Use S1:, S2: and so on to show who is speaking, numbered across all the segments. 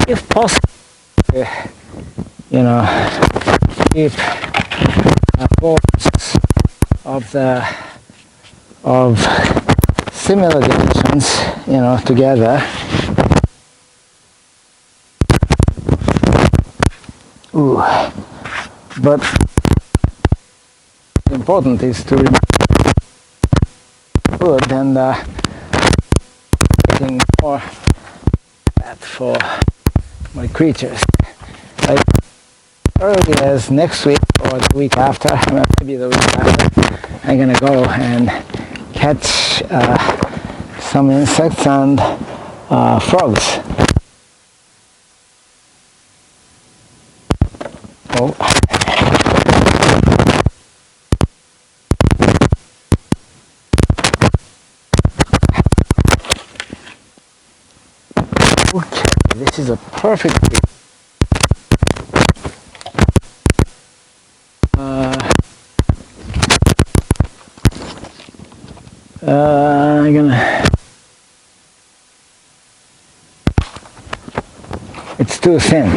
S1: if possible, keep boards of similar dimensions, together. Ooh. But important is to remember good and getting more fat for my creatures. Like early as next week or the week after, maybe the week after, I'm gonna go and catch some insects and frogs. Oh. Okay, this is a perfect week. I'm gonna. It's too thin.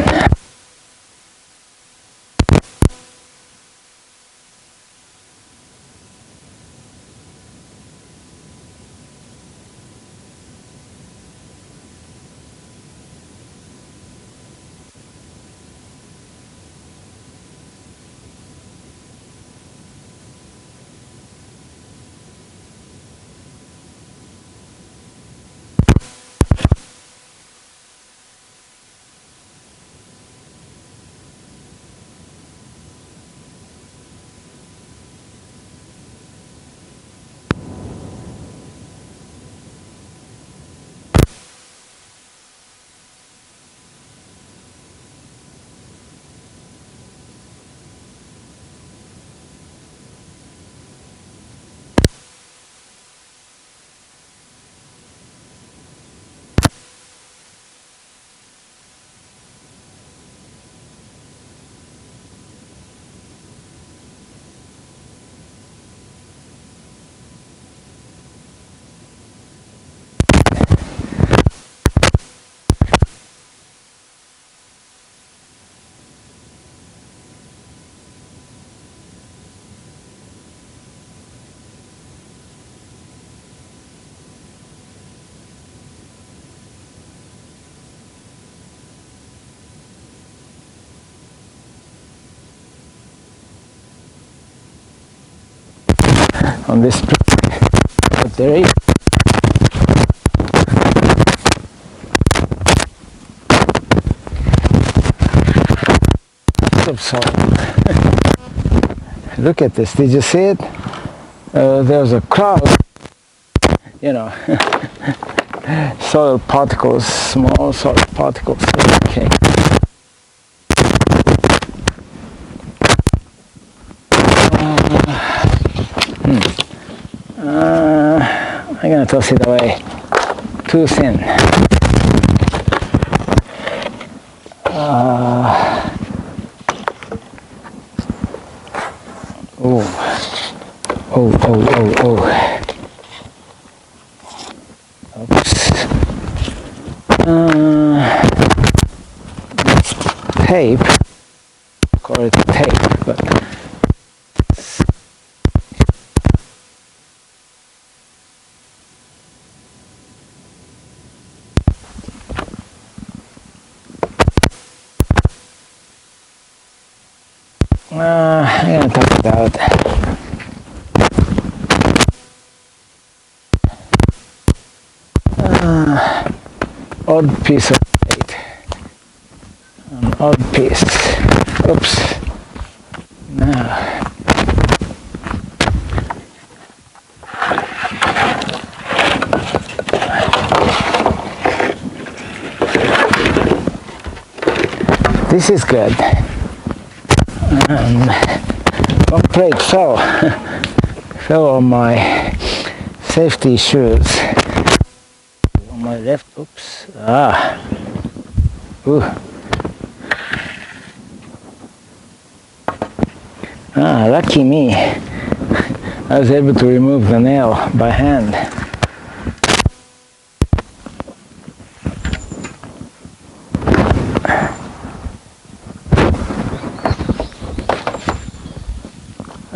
S1: On this but there is of soil. Look at this, did you see it? There's a crowd, soil particles, small soil particles. Okay. I'm gonna toss it away. Too thin. Oh. Oops. Tape. Call it tape, but. I'm gonna talk about odd piece of plate. An odd piece. Oops. Now. This is good. One plate fell on my safety shoes. On my left, oops. Ooh. Lucky me. I was able to remove the nail by hand.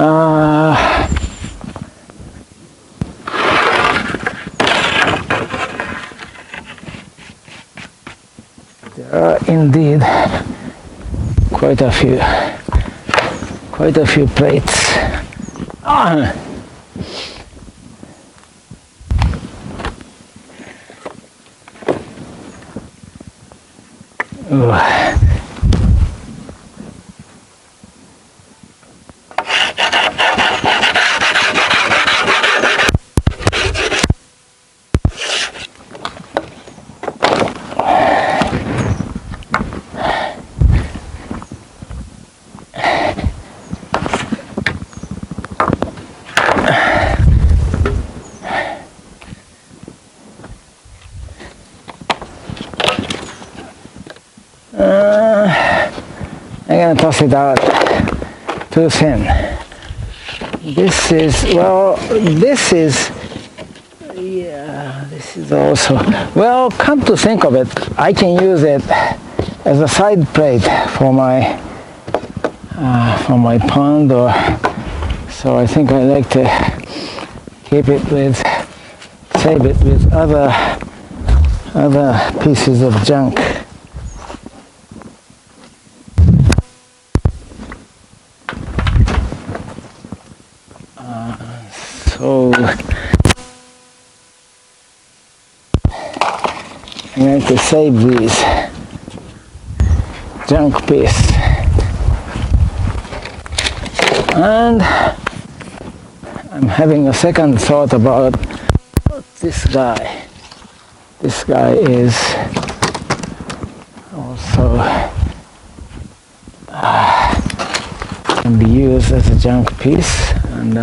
S1: There are indeed quite a few plates. Ah. Ooh. I'm gonna toss it out too thin. This is also, well, come to think of it, I can use it as a side plate for my pond, or so I think I like to save it with other pieces of junk. So I'm going to save these junk pieces, and I'm having a second thought about this guy. This guy is also can be used as a junk piece, and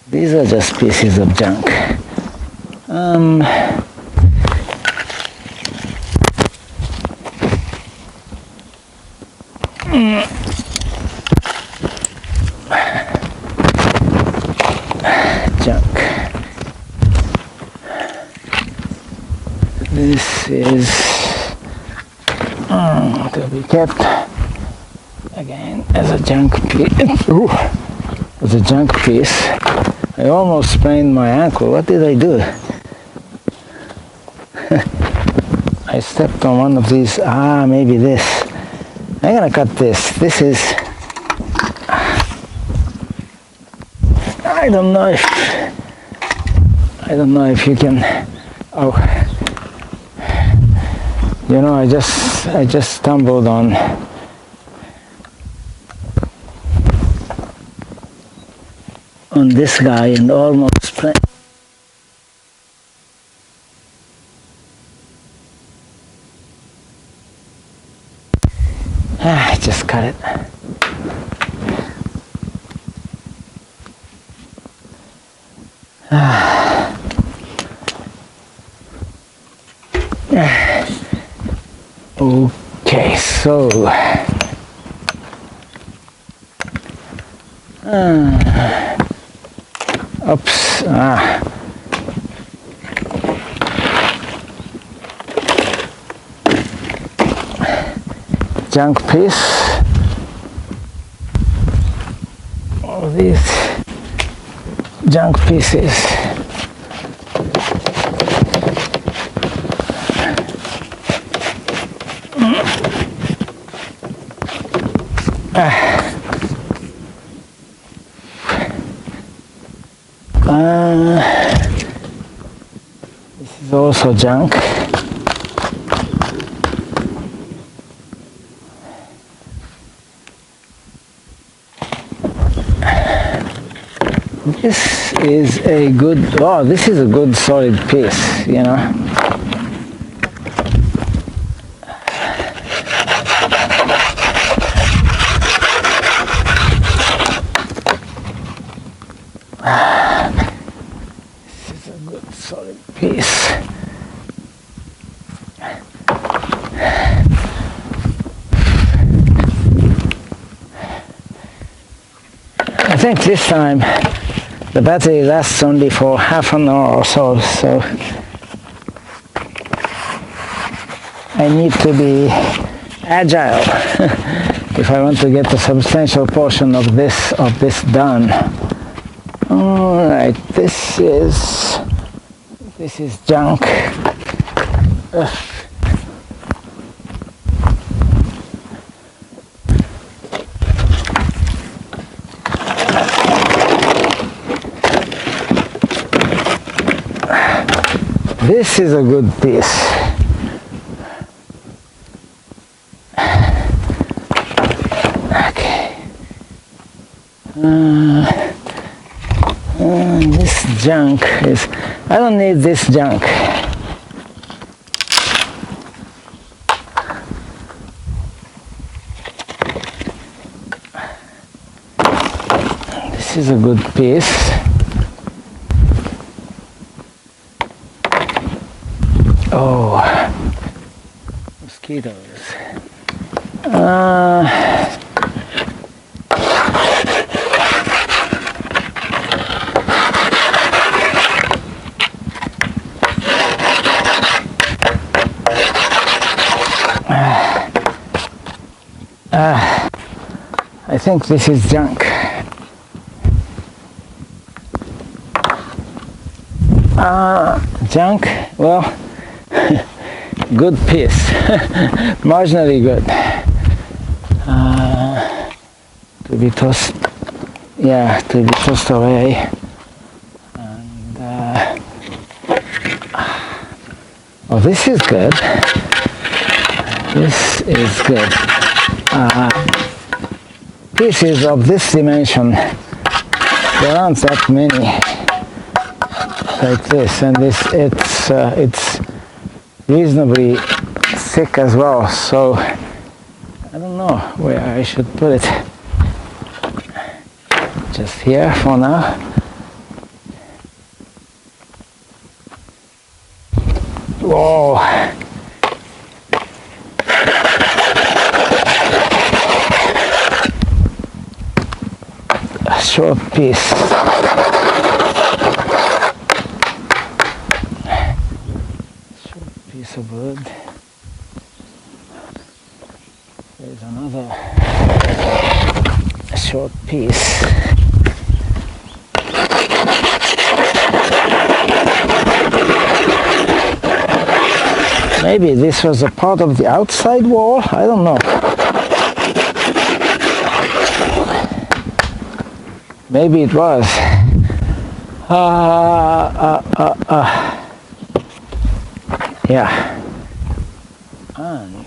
S1: these are just pieces of junk. Junk. This is to be kept again as a junk piece. Ooh, as a junk piece. I almost sprained my ankle. What did I do? I stepped on one of these. Maybe this. I'm gonna cut this. This is, I don't know if you can. Oh, you know, I just stumbled on this guy and almost sprained. I just cut it. Okay, so oops. Junk piece. All these junk pieces. This is also junk. This is a good, this is a good solid piece, you know. This is a good solid piece. I think this time the battery lasts only for half an hour or so, I need to be agile if I want to get a substantial portion of this done. All right, this is junk. This is a good piece. Okay. This junk is, I don't need this junk. This is a good piece. Oh, mosquitoes. I think this is junk. Junk? Well, good piece. Marginally good. To be tossed, yeah, to be tossed away. And oh, this is good. This is good. Pieces of this dimension, there aren't that many like this, and it's reasonably thick as well, so I don't know where I should put it. Just here for now. Whoa! A short piece. Piece of wood. There's another short piece. Maybe this was a part of the outside wall, I don't know. Maybe it was. Yeah. And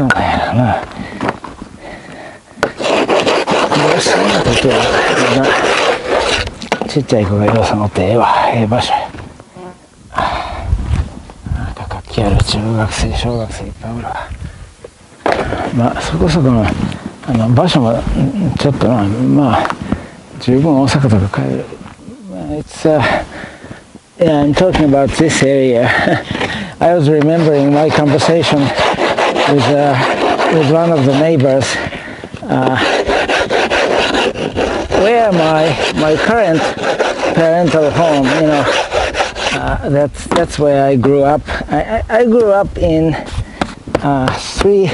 S1: そうなんやろな。そんな時はちっちゃい子がようさんおってええわ、ええ場所や。なんか活気ある中学生小学生いっぱいおるわ。まあそこそこの場所もちょっとな、まあ十分大阪とか帰る。It's yeah, I'm talking about this area. I was remembering my conversation with one of the neighbors, where my current parental home, you know, that's where I grew up. I grew up in 3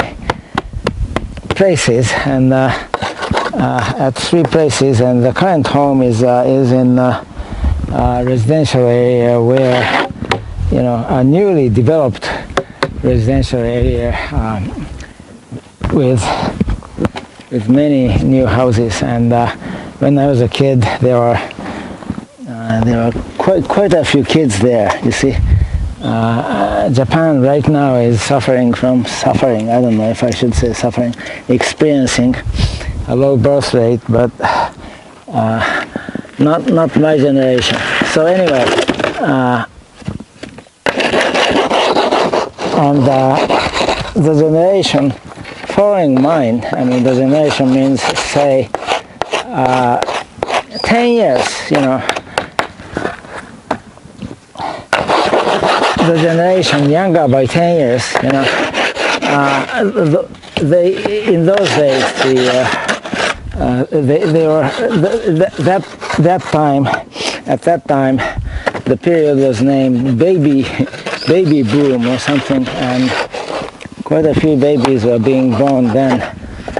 S1: places, and at 3 places, and the current home is in residential area where, you know, a newly developed residential area with many new houses. And when I was a kid, there were quite a few kids there. You see, Japan right now is suffering. I don't know if I should say suffering, experiencing a low birth rate, but not my generation. So anyway, and the generation following mine, I mean, the generation means, say, 10 years, you know, the generation younger by 10 years, you know, they in those days they were that time, at that time the period was named baby boom or something, and quite a few babies were being born then,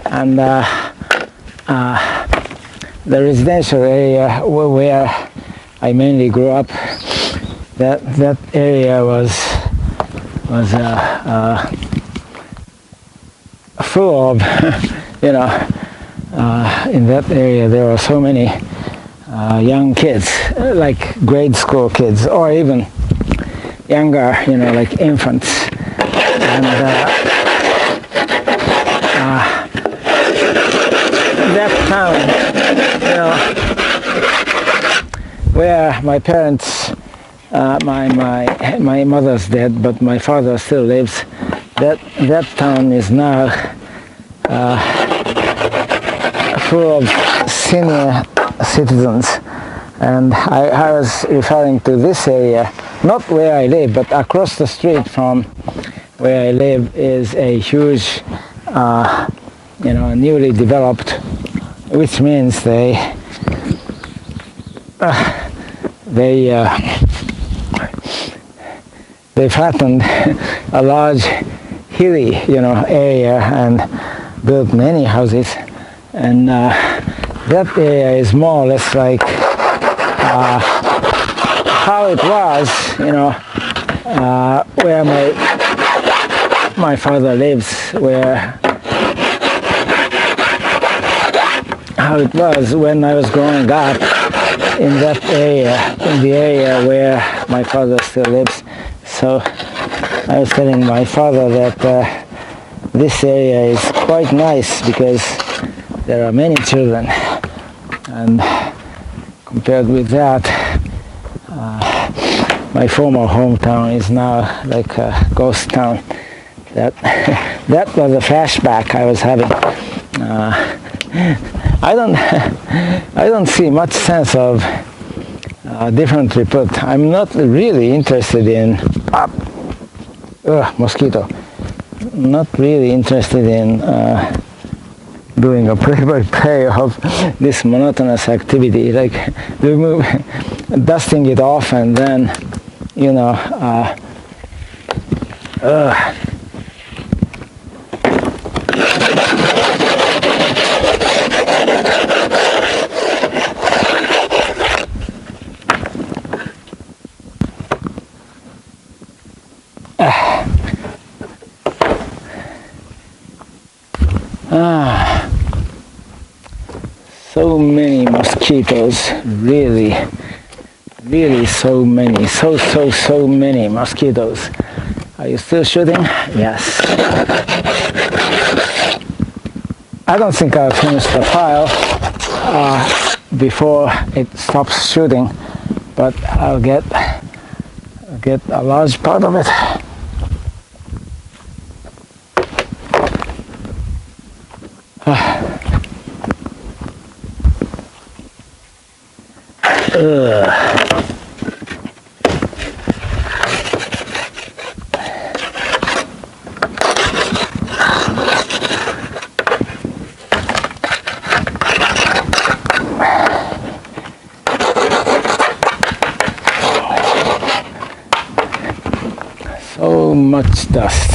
S1: and the residential area where I mainly grew up, that area was full of, you know, in that area there were so many young kids, like grade school kids, or even younger, you know, like infants. And that town, you know, where my parents, my mother's dead, but my father still lives. That town is now full of senior citizens, and I was referring to this area, not where I live, but across the street from where I live is a huge, you know, newly developed, which means they flattened a large hilly, you know, area and built many houses, and that area is more or less like how it was, you know, where my father lives, where how it was when I was growing up in that area, in the area where my father still lives. So I was telling my father that this area is quite nice because there are many children, and compared with that, my former hometown is now like a ghost town. That was a flashback I was having. I don't see much sense of differently put. I'm not really interested in mosquito. Not really interested in doing a play-by-play of this monotonous activity, like dusting it off and then, you know, so many mosquitoes, really so many, so many mosquitoes. Are you still shooting? Yes. I don't think I'll finish the file before it stops shooting, but I'll get a large part of it. So much dust.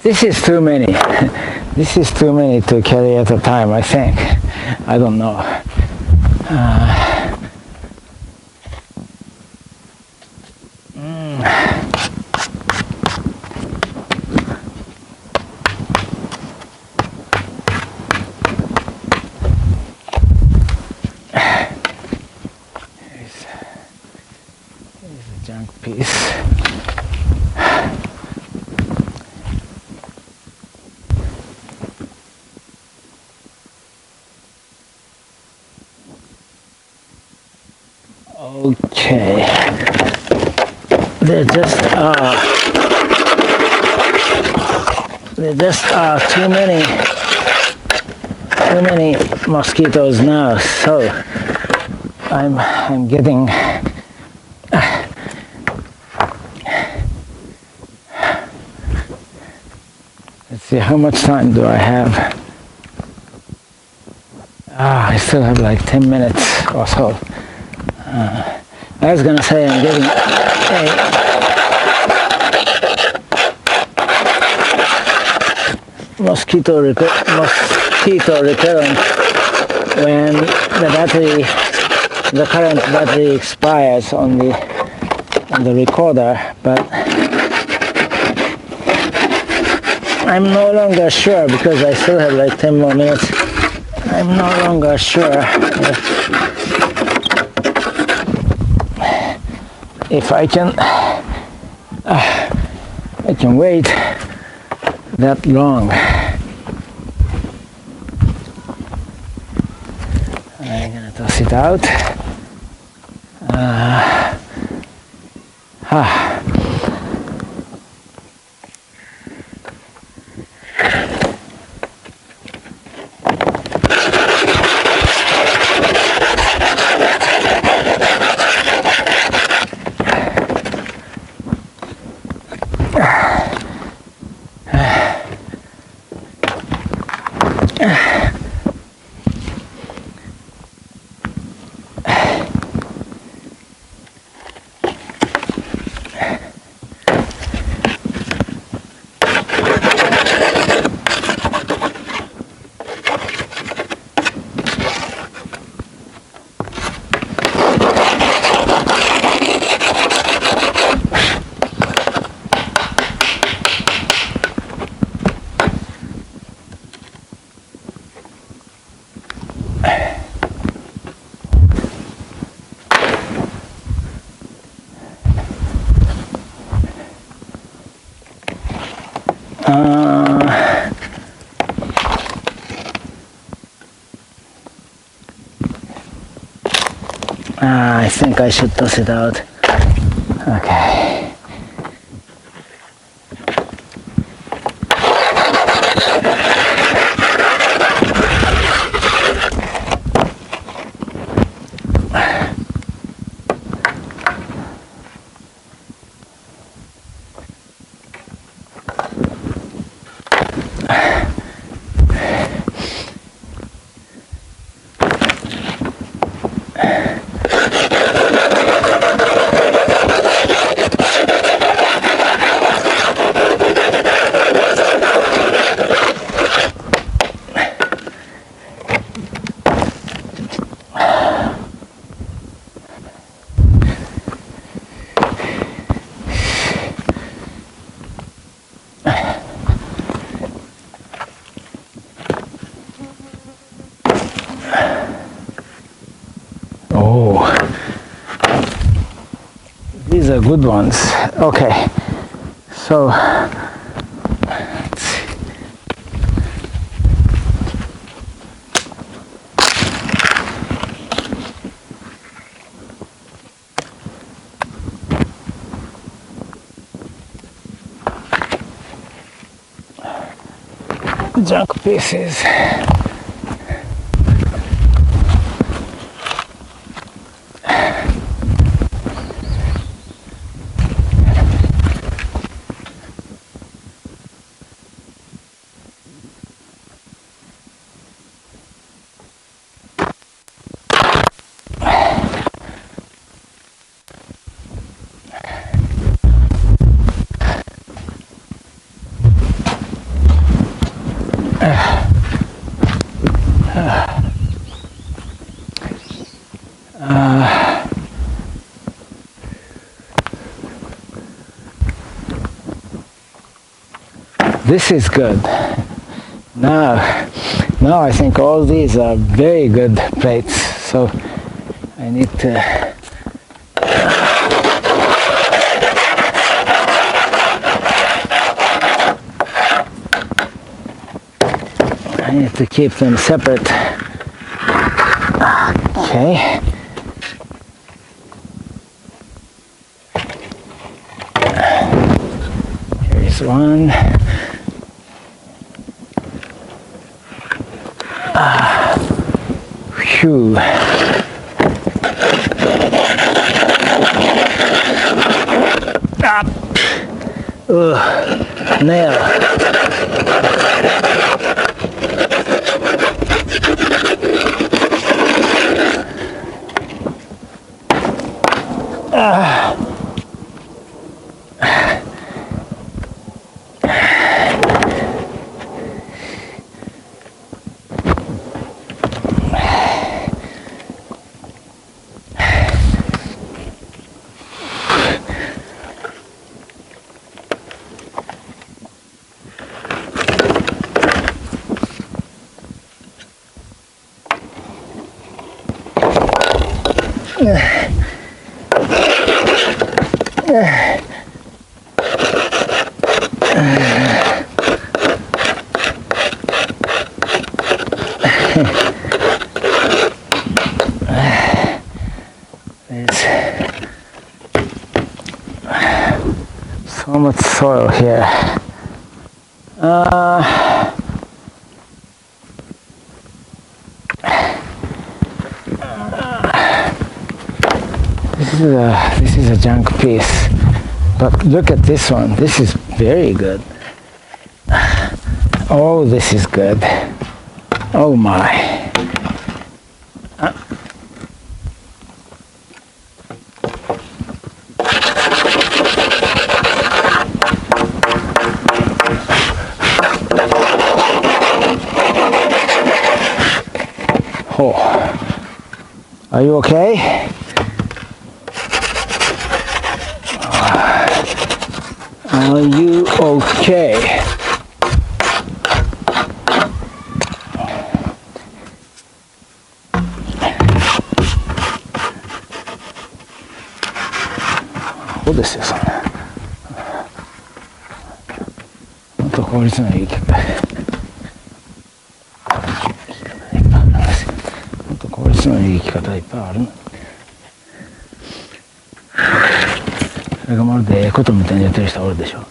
S1: This is too many. This is too many to carry at a time, I think. I don't know. Here's a junk piece. Okay, there just are too many mosquitoes now. So I'm getting let's see, how much time do I have? I still have like 10 minutes or so. I was gonna say I'm getting a mosquito repellent when the current battery expires on the recorder, but I'm no longer sure because I still have like 10 more minutes. I'm no longer sure if I can wait that long. I'm gonna toss it out. I think I should toss it out. Okay. Oh, these are good ones. Okay, so let's see. Junk pieces. This is good. Now I think all these are very good plates. So I need to keep them separate. Okay. Here's one. Phew. Ah. Ugh. Nail. There's so much soil here. This is a junk piece, but look at this one. This is very good. Oh, this is good. Oh my. Oh, are you okay? Are you okay?そうですよ、そんな。もっと効率のいい機械。もっと効率のいい生き方いっぱいあるの。それがまるでええことみたいにやってる人おるでしょ。ア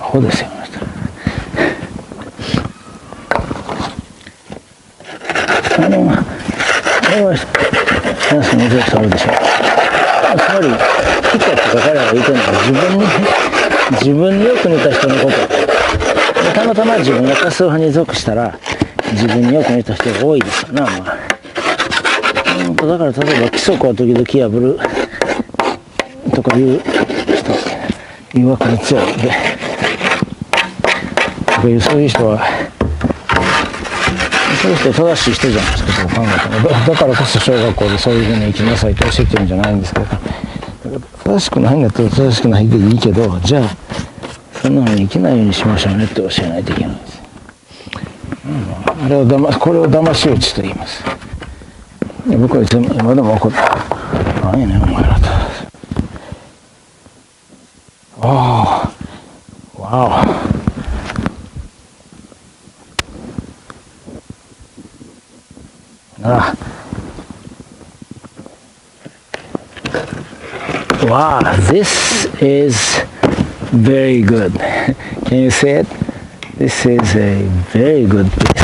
S1: ホですよ、あの人。あれは話すの上手あるでしょ。つまりヒットって彼らが言ってるのは自分によく似た人のことで、たまたま自分が多数派に属したら自分によく似た人が多いですよな、まあ。だから例えば規則を時々破るとかいう人誘惑に強いんで、そういう人はそういう人は正しい人じゃないですか、そう考えたら。だからこそ小学校でそういうふうに生きなさいと教えてるんじゃないんですけど、正しくないんだったら正しくないでいいけど、じゃあそんなふうに生きないようにしましょうねって教えないといけないんです。これを騙し討ちと言います。僕はいつも今でも怒って、何やねんお前らと。ああ、わお。Wow, this is very good. Can you see it? This is a very good piece.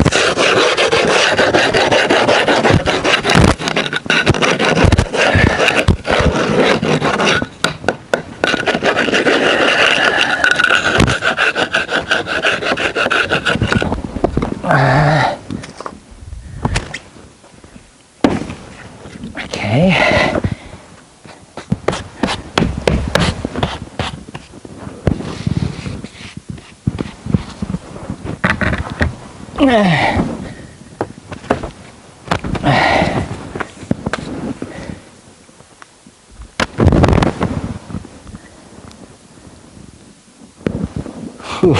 S1: Okay. Whew.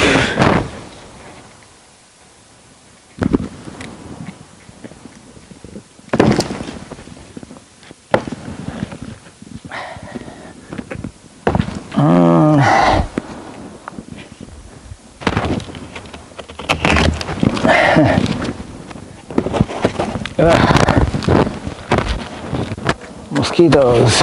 S1: Mosquitoes.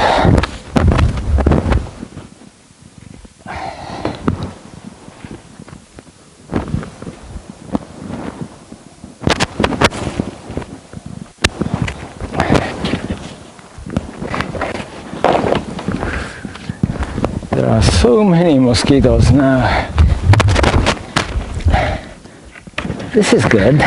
S1: There are so many mosquitoes now. This is good.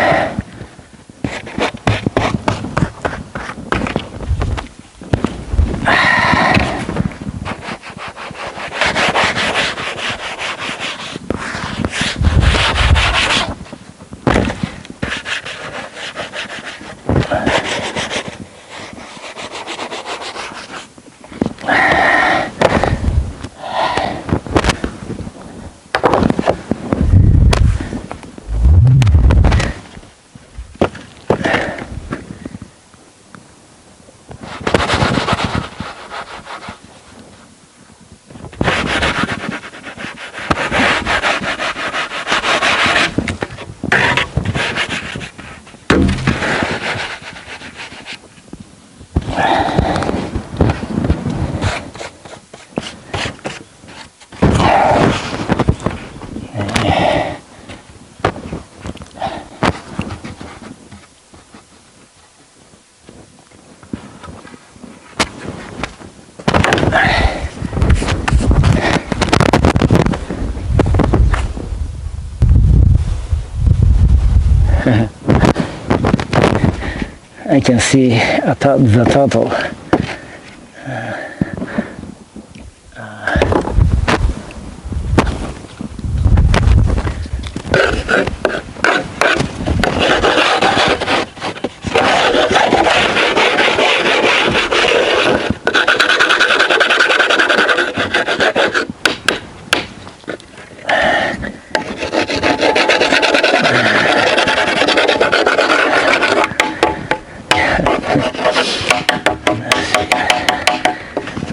S1: I can see the turtle.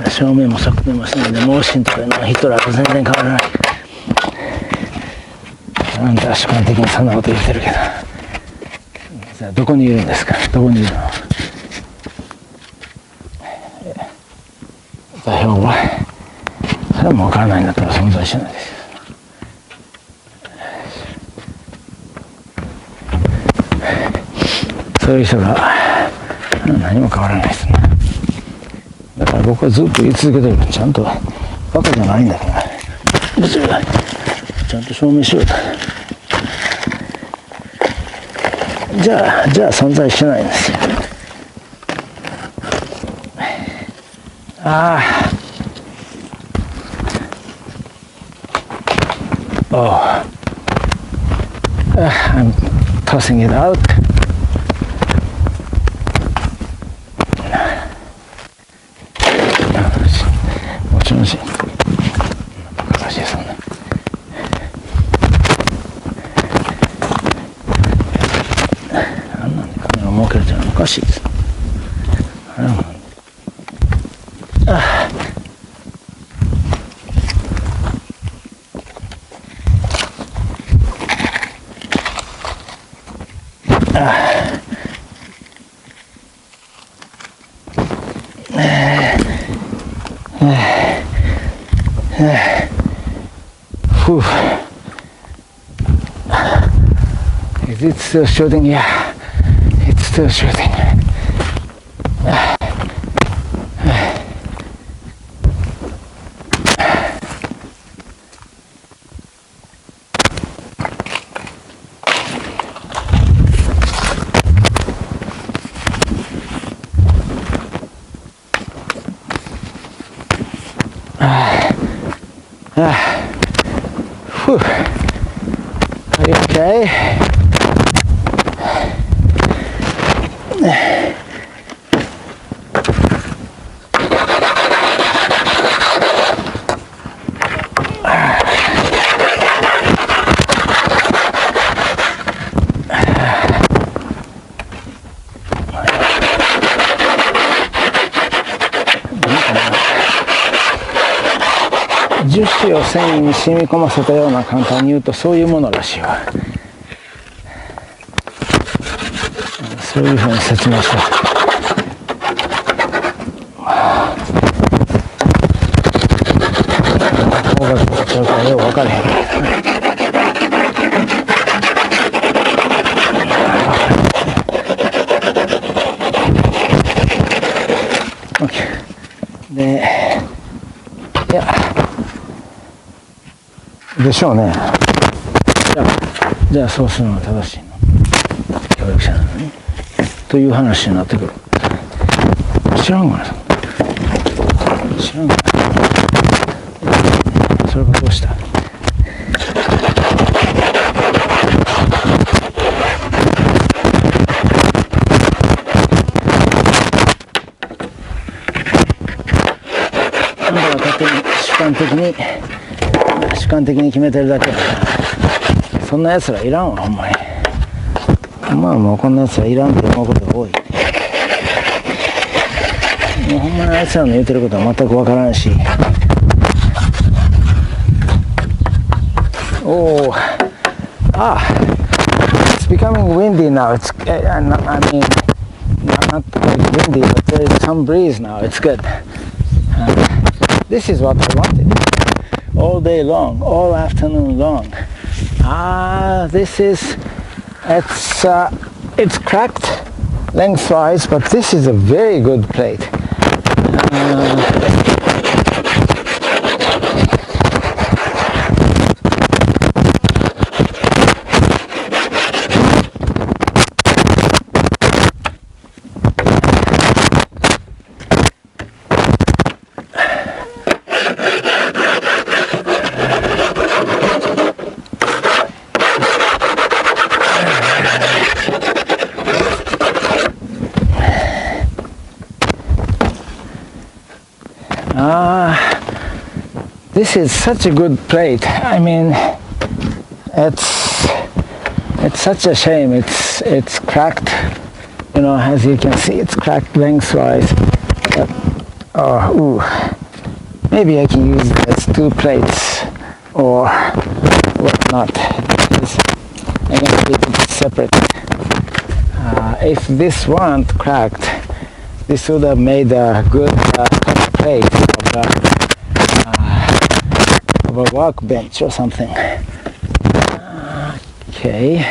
S1: 正面も側面もしないで、盲信とかのヒトラーと全然変わらない。あんたは主観的にそんなこと言ってるけど、じゃあどこにいるんですか？どこにいるの？座標はそれはもう分からないんだから存在しないですよ。そういう人が何も変わらないですね。だから僕はずっと言い続けてる。ちゃんとバカじゃないんだから、ちゃんと証明しろと。じゃあ存在しないんですよ。I'm tossing it out. Is it still shooting? Yeah, it's still shooting. Whew. Are you okay? 樹脂を繊維に染み込ませたような、簡単に言うとそういうものらしいわ。そういうふうに説明した。方角がちゃうからよく分からへんけどね。で、いやでしょうね。じゃあそうするのが正しいの、協力者なのにという話になってくる。知らんがな、知らんがな。それがどうした。あんたが勝手に主観的に決めてるだけだから、そんな奴らいらんわ、ほんまに。まあもうこんな奴らいらんって思うことが多い。もうほんまにあいつらの言うてることは全く分からんし。Oh, it's becoming windy now. I mean, not quite windy, but there is some breeze now. It's good. This is what I wanted. All day long, all afternoon long. It's cracked lengthwise, but this is a very good plate. This is such a good plate. I mean, it's such a shame. It's cracked. You know, as you can see, it's cracked lengthwise. But, maybe I can use it as 2 plates or whatnot. I'm gonna keep it separate. If this weren't cracked, this would have made a good plate of a workbench or something. Okay.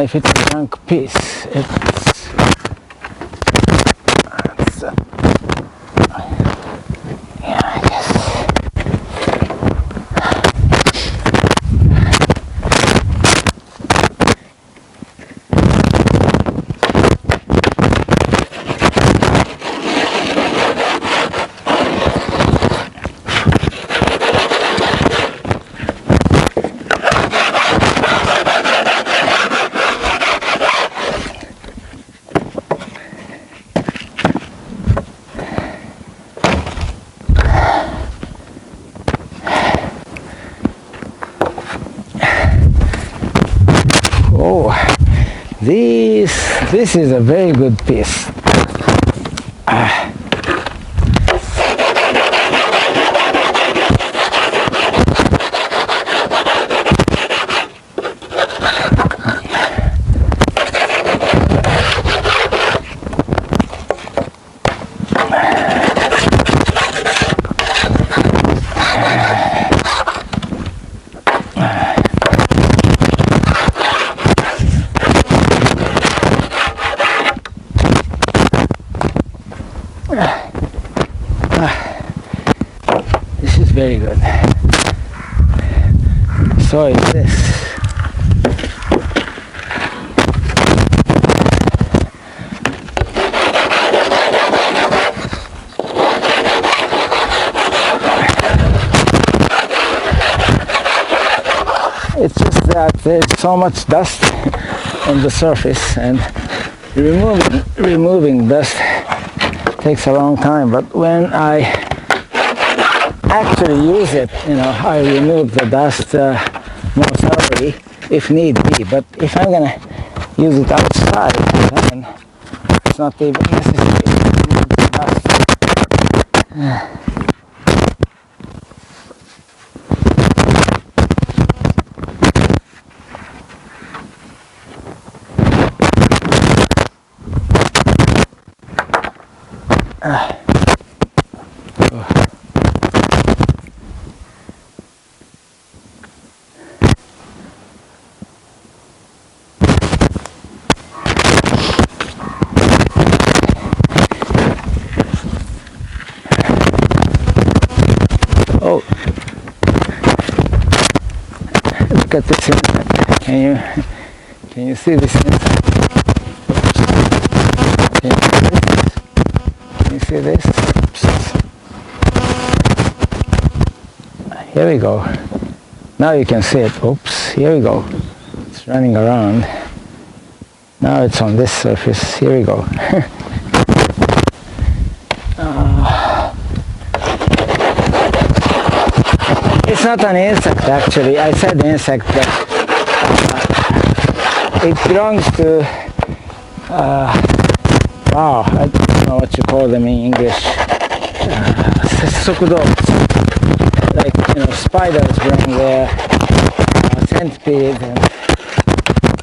S1: If it's a junk piece, yeah, I guess. This is a very good piece. This is very good. So is this. It's just that there's so much dust on the surface, and removing dust takes a long time. But when I actually use it, I remove the dust more thoroughly if need be. But if I'm gonna use it outside, then it's not even necessary to remove the dust. Oh, look at this insect. Can you see this insect? Can you see this? Here we go. Now you can see it. Oops, here we go. It's running around. Now it's on this surface. Here we go. It's not an insect actually. I said insect, but it belongs to, wow, I don't know what you call them in English. Like, spiders bring their centipede. And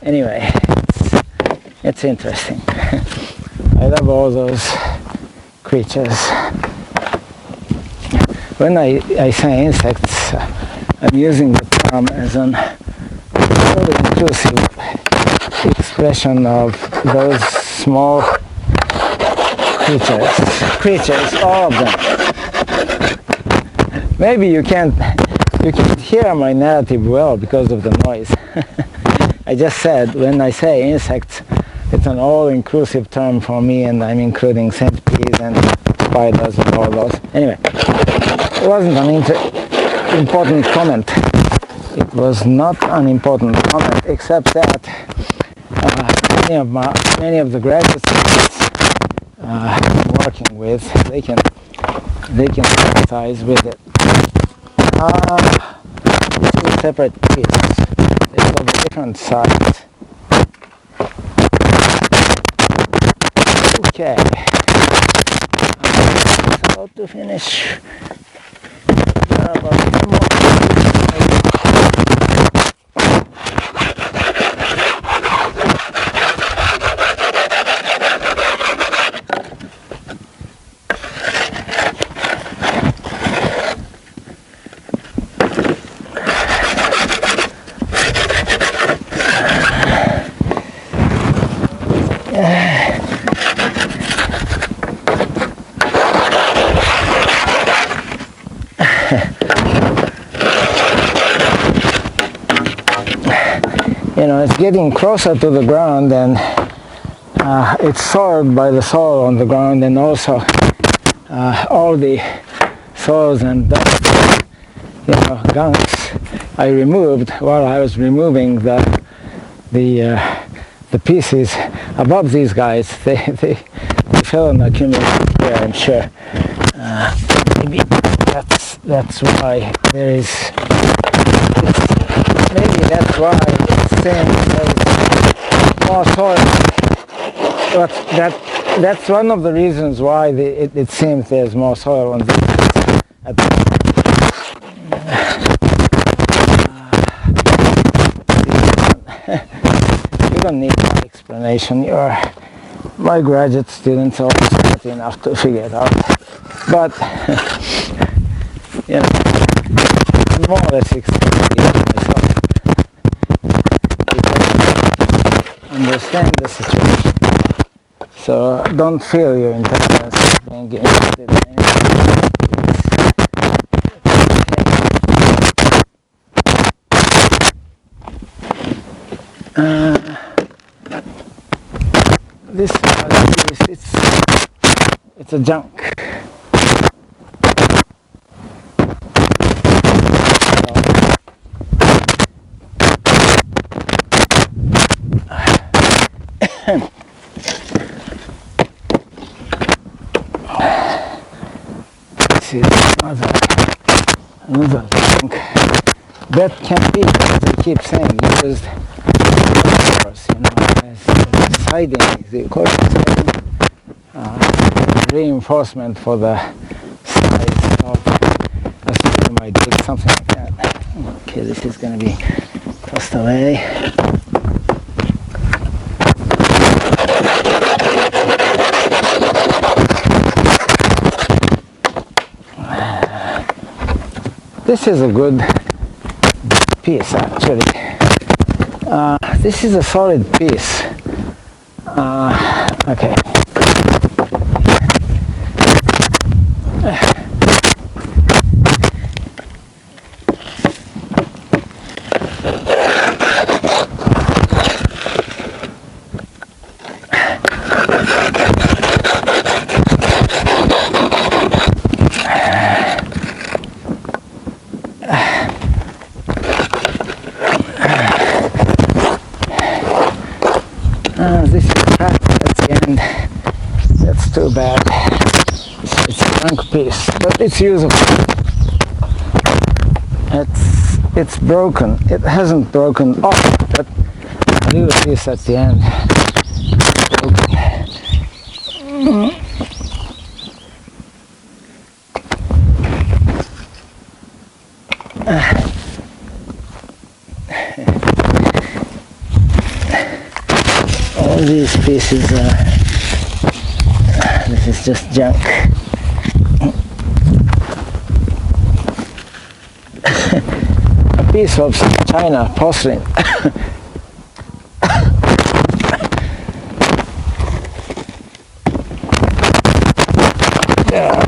S1: anyway, it's interesting. I love all those creatures. When I say insects, I'm using the term as an all-inclusive expression of those small creatures, all of them. Maybe you can't hear my narrative well because of the noise. I just said when I say insects, it's an all-inclusive term for me, and I'm including centipedes and spiders and all those. Anyway. It wasn't an important comment. It was not an important comment, except that many of the graduate students I'm working with, they can sympathize with it. This is a separate piece. It's of a different size. Okay. It's about to finish. About 10 more. It's getting closer to the ground, and it's soiled by the soil on the ground, and also all the soils and dust, gunks I removed while I was removing the pieces above these guys. They fell and accumulated here, I'm sure. Maybe that's why there is. Maybe that's why it's saying there's more soil but that's one of the reasons why it seems there's more soil on this at the you don't need my explanation. You're my graduate students are also smart enough to figure it out. But you know, I'm more or less explaining it myself because I understand the situation. So don't feel your intelligence being interested in anything. This it's a junk. This is another junk that can be, as I keep saying, used as siding, the siding, reinforcement for the sides of a system I did, something like that. Okay, this is going to be tossed away. This is a good piece, actually. This is a solid piece. Okay. This is cracked at the end. That's too bad. It's a junk piece, but it's usable. It's broken. It hasn't broken off, but a little piece at the end. Broken. All these pieces this is just junk. A piece of China porcelain. Yeah.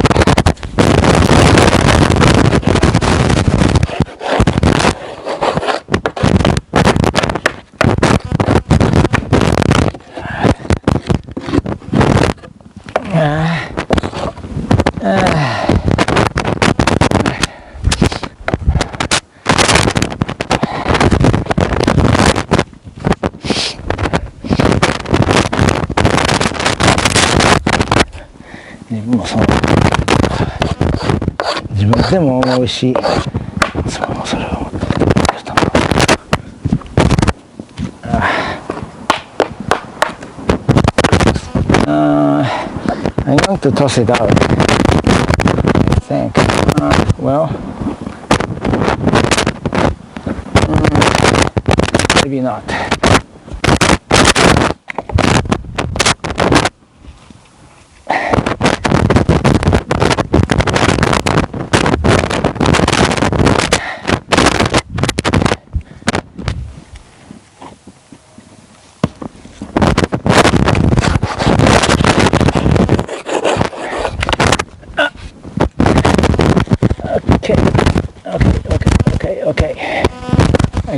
S1: 自分でも思うし、妻もそれを思ってくれたの。I'm going to toss it out. I think. Well, maybe not.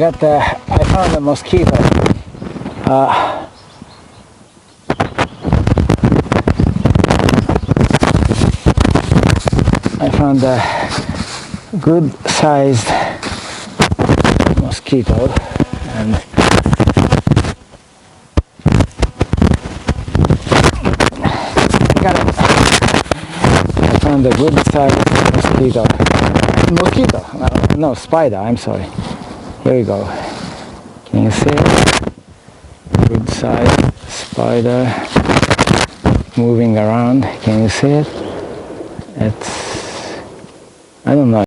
S1: Okay. I found a mosquito. I found a good sized mosquito, and I found a good sized mosquito. No, spider, I'm sorry. Here we go. Can you see? Good size spider moving around. Can you see it? It's, I don't know.